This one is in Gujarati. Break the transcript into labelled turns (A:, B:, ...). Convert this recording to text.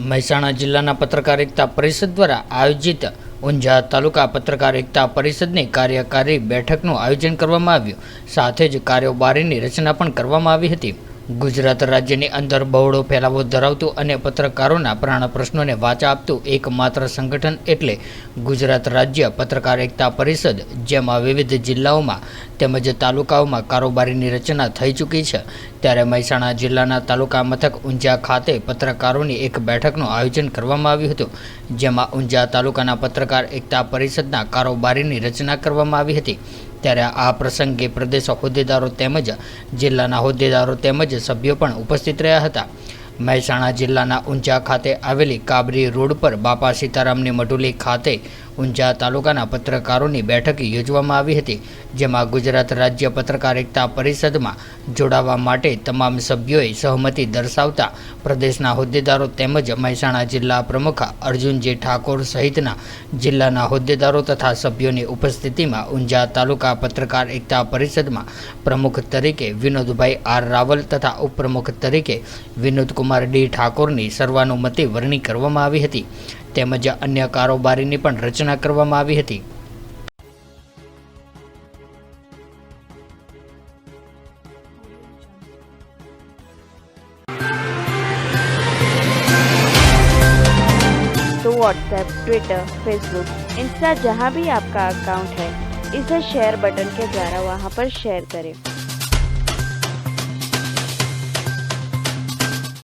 A: મહેસાણા જિલ્લાના પત્રકાર એકતા પરિષદ દ્વારા આયોજિત ઊંઝા તાલુકા પત્રકાર એકતા પરિષદની કાર્યકારી બેઠકનું આયોજન કરવામાં આવ્યું। સાથે જ કારોબારીની રચના પણ કરવામાં આવી હતી। ગુજરાત રાજ્યની અંદર બહોળો ફેલાવો ધરાવતું અને પત્રકારોના પ્રાણ પ્રશ્નોને વાચા આપતું એકમાત્ર સંગઠન એટલે ગુજરાત રાજ્ય પત્રકાર એકતા પરિષદ, જેમાં વિવિધ જિલ્લાઓમાં તેમજ તાલુકાઓમાં કારોબારીની રચના થઈ ચૂકી છે। ત્યારે મહેસાણા જિલ્લાના તાલુકા મથક ઊંઝા ખાતે પત્રકારોની એક બેઠકનું આયોજન કરવામાં આવ્યું હતું, જેમાં ઊંઝા તાલુકાના પત્રકાર એકતા પરિષદના કારોબારીની રચના કરવામાં આવી હતી। ત્યારે આ પ્રસંગે પ્રદેશ હોદ્દેદારો તેમજ જિલ્લાના હોદ્દેદારો તેમજ સભ્યો પણ ઉપસ્થિત રહ્યા હતા। મહેસાણા જિલ્લાના ઊંઝા ખાતે આવેલી કાબરી રોડ પર બાપા સીતારામની મઢુલી ખાતે ઊંઝા તાલુકાના પત્રકારોની બેઠક યોજવામાં આવી હતી, જેમાં ગુજરાત રાજ્ય પત્રકાર એકતા પરિષદમાં જોડાવા માટે તમામ સભ્યોએ સહમતિ દર્શાવતા પ્રદેશના હોદ્દેદારો તેમજ મહેસાણા જિલ્લા પ્રમુખ અર્જુનજી ઠાકોર સહિતના જિલ્લાના હોદ્દેદારો તથા સભ્યોની ઉપસ્થિતિમાં ઊંઝા તાલુકા પત્રકાર એકતા પરિષદમાં પ્રમુખ તરીકે વિનોદભાઈ આર રાવલ તથા ઉપપ્રમુખ તરીકે વિનોદકુમાર ડી ઠાકોરની સર્વાનુમતિ વરણી કરવામાં આવી હતી, તેમજ અન્ય કારોબારીની પણ રચના કરવામાં આવી હતી।
B: तो व्हाट्सएप, ट्विटर, फेसबुक, इंस्टा जहाँ भी आपका अकाउंट है, इसे शेयर बटन के द्वारा वहाँ पर शेयर करें।